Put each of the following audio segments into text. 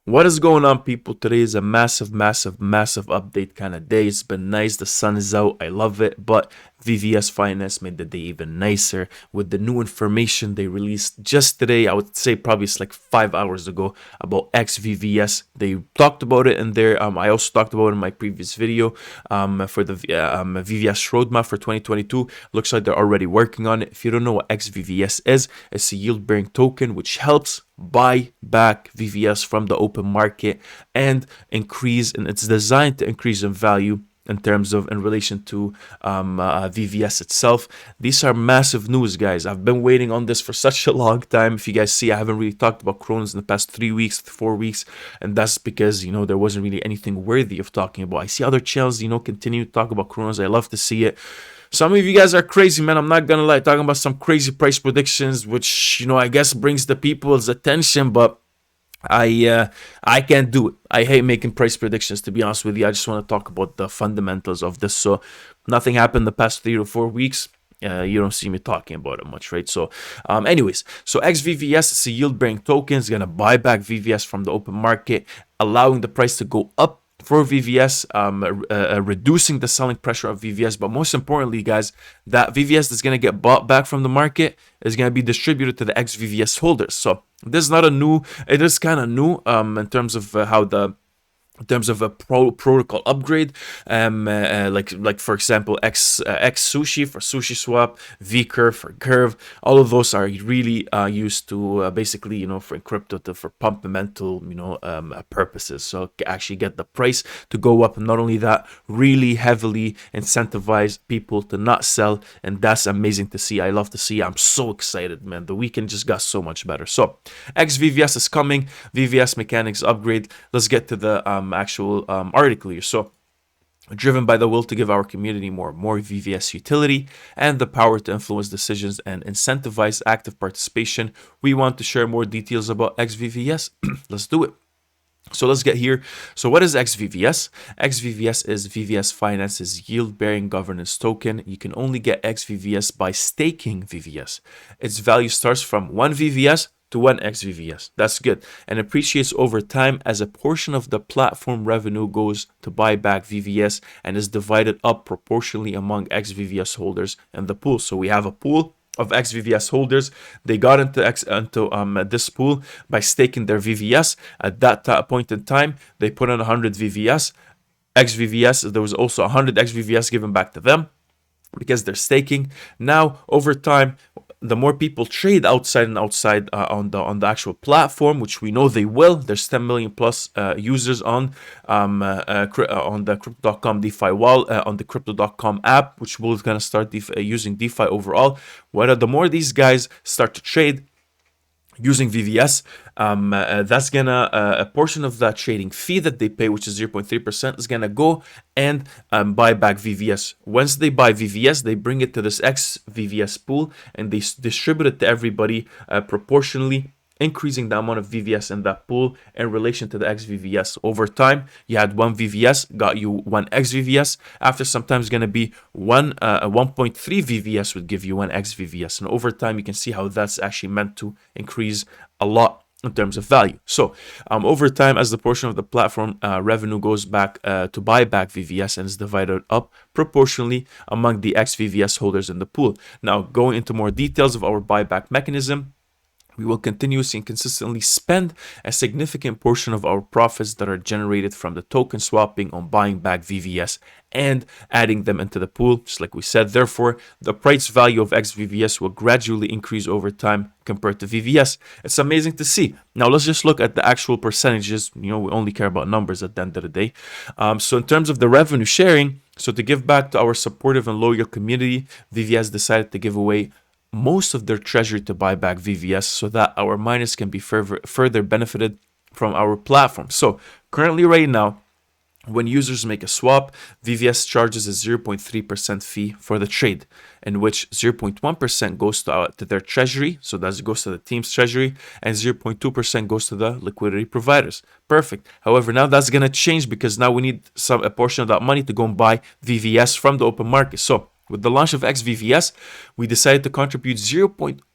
What is going on, people? Today is a massive update kind of day. It's been nice. The sun is out. I love it. But VVS Finance made the day even nicer with the new information they released just today. I would say probably it's like 5 hours ago about xVVS. They talked about it in there. I also talked about it in my previous video for the VVS roadmap for 2022. Looks like they're already working on it. If you don't know what xVVS is, it's a yield-bearing token which helps buy back VVS from the open market and increase, and it's designed to increase in value in terms of in relation to VVS itself. These are massive news, guys. I've been waiting on this for such a long time. If you guys see, I haven't really talked about Cronos in the past 3 weeks, 4 weeks, and that's because, you know, there wasn't really anything worthy of talking about. I see other channels, you know, continue to talk about Cronos. I love to see it. Some of you guys are crazy, man. I'm not gonna lie, talking about some crazy price predictions, which, you know, I guess brings the people's attention, but I can't do it. I hate making price predictions, to be honest with you. I just want to talk about the fundamentals of this. So nothing happened the past 3 to 4 weeks. You don't see me talking about it much, right? So anyways, so xVVS is a yield-bearing token. It's gonna buy back VVS from the open market, allowing the price to go up for VVS, reducing the selling pressure of VVS. But most importantly, guys, that VVS that's going to get bought back from the market is going to be distributed to the xVVS holders. So this is not a new, it is kind of new in terms of how the in terms of a protocol upgrade, like for example, X Sushi for Sushi Swap, V Curve for Curve. All of those are really used to basically, you know, for crypto for fundamental, you know, purposes. So actually get the price to go up. Not only that, really heavily incentivize people to not sell, and that's amazing to see. I love to see. I'm so excited, man. The weekend just got so much better. So xVVS is coming. VVS mechanics upgrade. Let's get to the actual article here. So, driven by the will to give our community more VVS utility and the power to influence decisions and incentivize active participation, we want to share more details about xVVS. Let's do it. So let's get here. So what is xVVS? xVVS is VVS Finance's yield-bearing governance token. You can only get xVVS by staking VVS. Its value starts from 1 VVS to 1 xVVS. That's good, and appreciates over time as a portion of the platform revenue goes to buy back VVS and is divided up proportionally among xVVS holders in the pool. So we have a pool of xVVS holders. They got into this pool by staking their VVS. At that point in time, they put in 100 VVS. xVVS, there was also 100 xVVS given back to them because they're staking. Now, over time, the more people trade outside on the actual platform, which we know they will. There's 10 million plus users on the Crypto.com DeFi wall, on the Crypto.com app, which we're gonna start using DeFi overall. The more these guys start to trade using VVS, that's gonna a portion of that trading fee that they pay, which is 0.3%, is gonna go and buy back VVS. Once they buy VVS, they bring it to this xVVS pool and they distribute it to everybody proportionally, increasing the amount of VVS in that pool in relation to the xVVS. Over time, you had 1 VVS, got you 1 xVVS. After sometimes it's going to be 1.3 VVS would give you 1 xVVS. And over time, you can see how that's actually meant to increase a lot in terms of value. So over time, as the portion of the platform revenue goes back to buy back VVS and is divided up proportionally among the xVVS holders in the pool. Now, going into more details of our buyback mechanism, we will continuously and consistently spend a significant portion of our profits that are generated from the token swapping on buying back VVS and adding them into the pool, just like we said. Therefore, the price value of xVVS will gradually increase over time compared to VVS. It's amazing to see. Now, let's just look at the actual percentages. You know, we only care about numbers at the end of the day. So in terms of the revenue sharing, so to give back to our supportive and loyal community, VVS decided to give away most of their treasury to buy back VVS so that our miners can be further benefited from our platform. So currently right now, when users make a swap, VVS charges a 0.3% fee for the trade, in which 0.1% goes to their treasury, so that goes to the team's treasury, and 0.2% goes to the liquidity providers. Perfect. However, now that's going to change because now we need a portion of that money to go and buy VVS from the open market. So with the launch of xVVS, we decided to contribute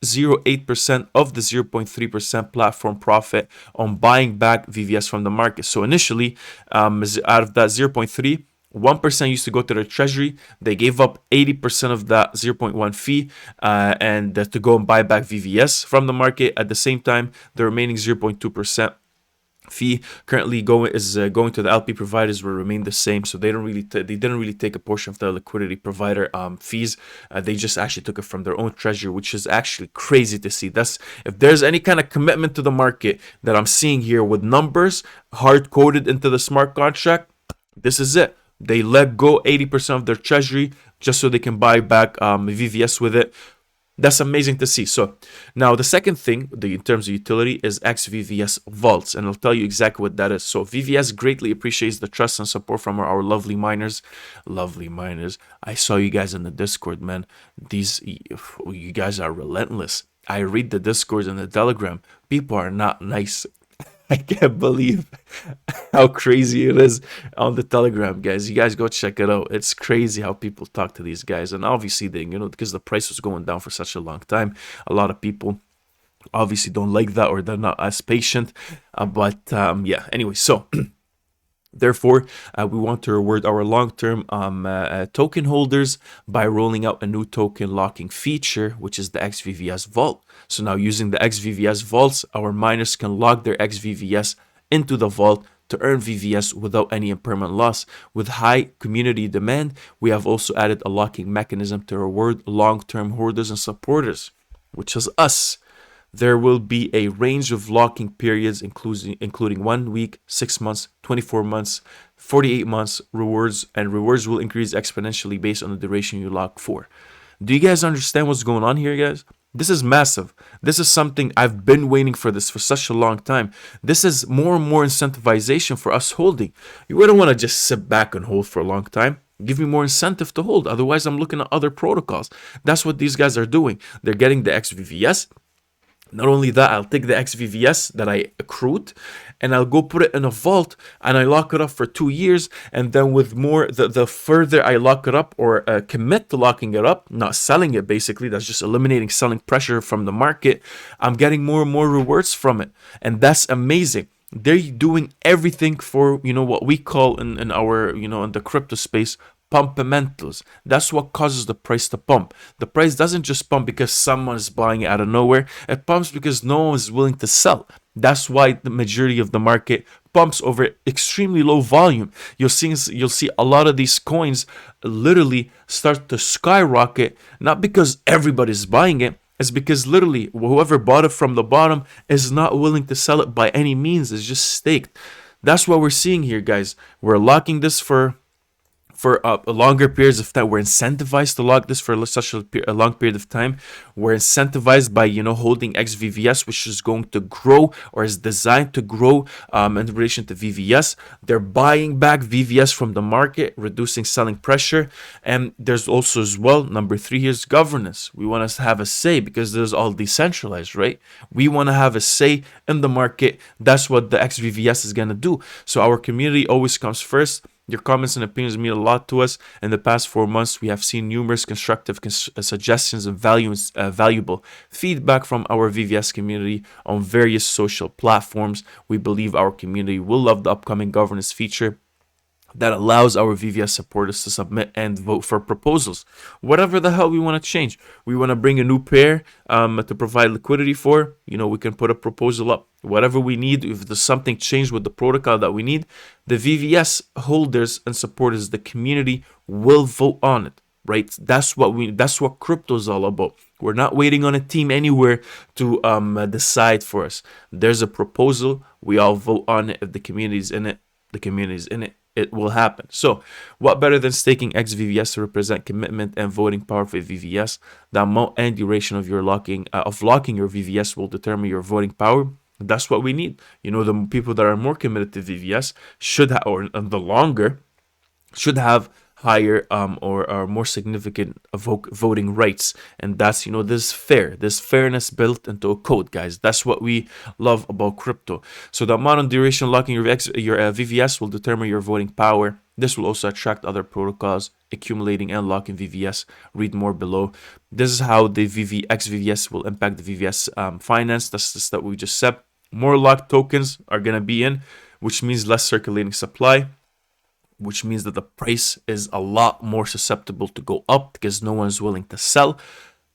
0.08% of the 0.3% platform profit on buying back VVS from the market. So initially, out of that 0.3, 1% used to go to the treasury. They gave up 80% of that 0.1 fee and to go and buy back VVS from the market. At the same time, the remaining 0.2% fee currently going to the LP providers will remain the same. So they didn't really take a portion of the liquidity provider fees. They just actually took it from their own treasury, which is actually crazy to see. That's if there's any kind of commitment to the market that I'm seeing here with numbers hard coded into the smart contract, this is it. They let go 80% of their treasury just so they can buy back VVS with it. That's amazing to see. So now the second thing, in terms of utility, is xVVS vaults, and I'll tell you exactly what that is. So VVS greatly appreciates the trust and support from our lovely miners. Lovely miners. I saw you guys in the Discord, man. You guys are relentless. I read the Discords and the Telegram. People are not nice. I can't believe how crazy it is on the Telegram, guys. You guys go check it out. It's crazy how people talk to these guys. And obviously, because the price was going down for such a long time, a lot of people obviously don't like that or they're not as patient. Yeah, anyway, so therefore, we want to reward our long-term token holders by rolling out a new token locking feature, which is the xVVS Vault. So now using the xVVS Vaults, our miners can lock their xVVS into the vault to earn VVS without any impermanent loss. With high community demand, we have also added a locking mechanism to reward long-term hoarders and supporters, which is us. There will be a range of locking periods, including 1 week, 6 months, 24 months, 48 months rewards, and rewards will increase exponentially based on the duration you lock for. Do you guys understand what's going on here, guys? This is massive. This is something I've been waiting for this for such a long time. This is more and more incentivization for us holding. You wouldn't want to just sit back and hold for a long time. Give me more incentive to hold. Otherwise, I'm looking at other protocols. That's what these guys are doing. They're getting the xVVS. Not only that, I'll take the xVVS that I accrued and I'll go put it in a vault and I lock it up for 2 years. And then with more, the further I lock it up or commit to locking it up, not selling it basically, that's just eliminating selling pressure from the market, I'm getting more and more rewards from it. And that's amazing. They're doing everything for, what we call in our, in the crypto space, pumpamentos. That's what causes the price to pump. The price doesn't just pump because someone is buying it out of nowhere. It pumps because no one is willing to sell. That's why the majority of the market pumps over extremely low volume. You'll see a lot of these coins literally start to skyrocket, not because everybody's buying it. It's because literally whoever bought it from the bottom is not willing to sell it by any means. It's just staked. That's what we're seeing here, guys. We're locking this for longer periods of time. We're incentivized to lock this for such a long period of time. We're incentivized by holding xVVS, which is going to grow or is designed to grow in relation to VVS. They're buying back VVS from the market, reducing selling pressure. And there's also as well, number 3 here is governance. We want to have a say because this is all decentralized, right? We want to have a say in the market. That's what the xVVS is going to do. So our community always comes first. Your comments and opinions mean a lot to us. In the past 4 months, we have seen numerous constructive suggestions and valuable feedback from our VVS community on various social platforms. We believe our community will love the upcoming governance feature that allows our VVS supporters to submit and vote for proposals. Whatever the hell we want to change. We want to bring a new pair to provide liquidity for. We can put a proposal up. Whatever we need, if there's something changed with the protocol that we need, the VVS holders and supporters, the community will vote on it. Right? That's what crypto is all about. We're not waiting on a team anywhere to decide for us. There's a proposal. We all vote on it. If the community's in it, the community's in it. It will happen. So what better than staking xVVS to represent commitment and voting power for VVS? The amount and duration of locking your VVS will determine your voting power. That's what we need. The people that are more committed to VVS should have, or the longer, should have higher or more significant voting rights. And that's, this fairness built into a code, guys. That's what we love about crypto. So the amount of duration locking your VVS will determine your voting power. This will also attract other protocols accumulating and locking VVS. Read more below. This is how the xVVS will impact the VVS finance. That's that we just said. More locked tokens are going to be in, which means less circulating supply, which means that the price is a lot more susceptible to go up because no one's willing to sell.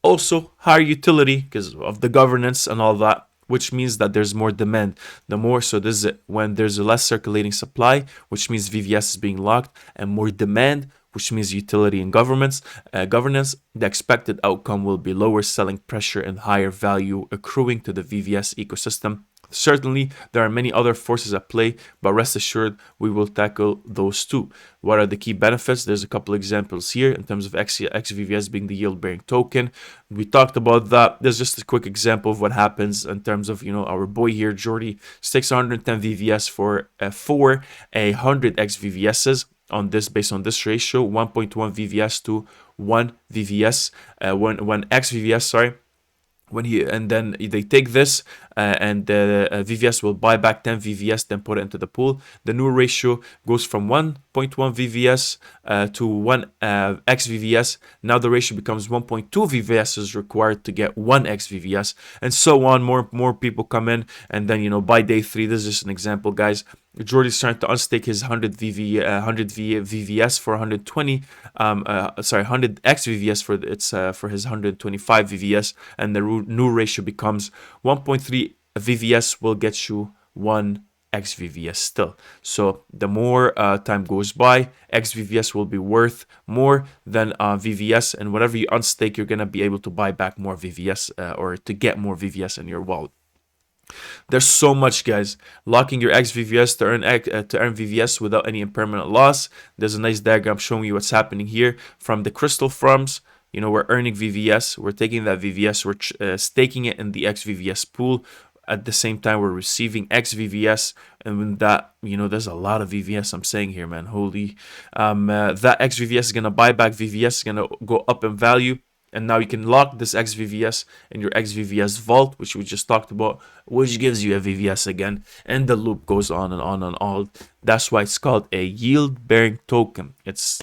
Also, higher utility because of the governance and all that, which means that there's more demand. So this is when there's a less circulating supply, which means VVS is being locked, and more demand, which means utility and governance, the expected outcome will be lower selling pressure and higher value accruing to the VVS ecosystem. Certainly, there are many other forces at play, but rest assured, we will tackle those too. What are the key benefits? There's a couple examples here in terms of xVVS being the yield-bearing token. We talked about that. There's just a quick example of what happens in terms of, our boy here, Jordy, stakes 110 VVS for 100 xVVSs on this, based on this ratio, 1.1 VVS to 1 VVS, one xVVS, sorry. And then they take this and VVS will buy back 10 VVS, then put it into the pool. The new ratio goes from 1.1 VVS to 1 xVVS. Now the ratio becomes 1.2 VVS is required to get 1 xVVS, and so on. More people come in, and then by day 3, this is just an example, guys. Jordy's trying to unstake his 100 VVS for 120, 100 xVVS for his 125 VVS, and the new ratio becomes 1.3 VVS will get you 1 xVVS still. So the more time goes by, xVVS will be worth more than VVS, and whatever you unstake, you're gonna be able to buy back more VVS or to get more VVS in your wallet. There's so much, guys. Locking your xVVS to earn VVS without any impermanent loss. There's a nice diagram showing you what's happening here. From the crystal farms, we're earning VVS. We're taking that VVS, we're staking it in the xVVS pool. At the same time, we're receiving xVVS, and when that, there's a lot of VVS I'm saying here, man. Holy, that xVVS is gonna buy back VVS, is gonna go up in value. And now you can lock this xVVS in your xVVS vault, which we just talked about, which gives you a VVS again. And the loop goes on and on and on. That's why it's called a yield-bearing token. It's,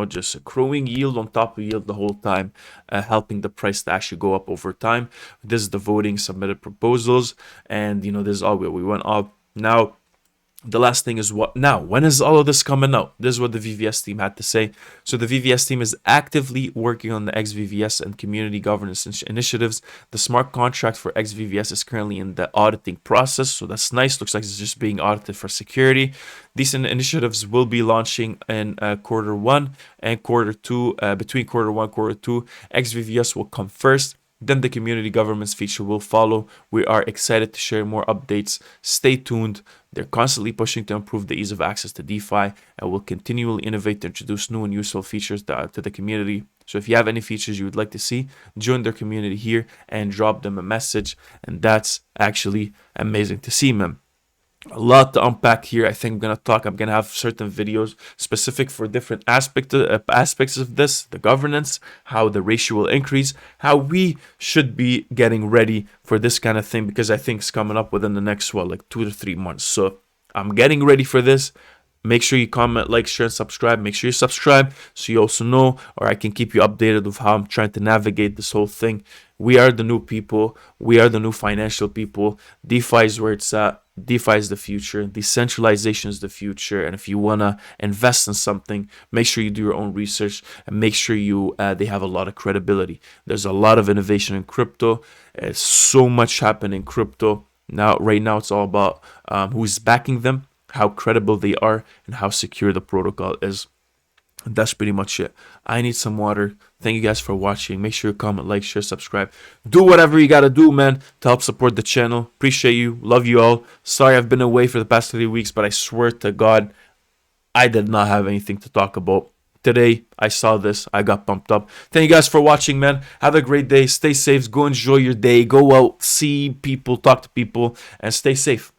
just accruing yield on top of yield the whole time, helping the price to actually go up over time. This is the voting submitted proposals. And, this is all we went up. Now, the last thing is what now? When is all of this coming out? This is what the VVS team had to say. So the VVS team is actively working on the xVVS and community governance initiatives. The smart contract for xVVS is currently in the auditing process. So that's nice. Looks like it's just being audited for security. These initiatives will be launching in quarter 1 and quarter 2. Between quarter 1 and quarter 2, xVVS will come first. Then the community governance feature will follow. We are excited to share more updates. Stay tuned. They're constantly pushing to improve the ease of access to DeFi and will continually innovate to introduce new and useful features to the community. So if you have any features you would like to see, join their community here and drop them a message. And that's actually amazing to see, man. A lot to unpack here. I think I'm gonna have certain videos specific for different aspects of this, the governance, how the ratio will increase, how we should be getting ready for this kind of thing, because I think it's coming up within the next 2 to 3 months. So I'm getting ready for this. Make sure you comment, like, share, and subscribe. Make sure you subscribe so you also know, or I can keep you updated with how I'm trying to navigate this whole thing. We are the new people. We are the new financial people. DeFi is where it's at. DeFi is the future. Decentralization is the future. And if you want to invest in something, make sure you do your own research and make sure they have a lot of credibility. There's a lot of innovation in crypto. So much happening in crypto. Right now, it's all about who's backing them, how credible they are, and how secure the protocol is. And that's pretty much it. I need some water. Thank you guys for watching. Make sure you comment, like, share, subscribe. Do whatever you gotta do, man, to help support the channel. Appreciate you. Love you all. Sorry I've been away for the past 3 weeks, but I swear to God, I did not have anything to talk about. Today, I saw this. I got pumped up. Thank you guys for watching, man. Have a great day. Stay safe. Go enjoy your day. Go out, see people, talk to people, and stay safe.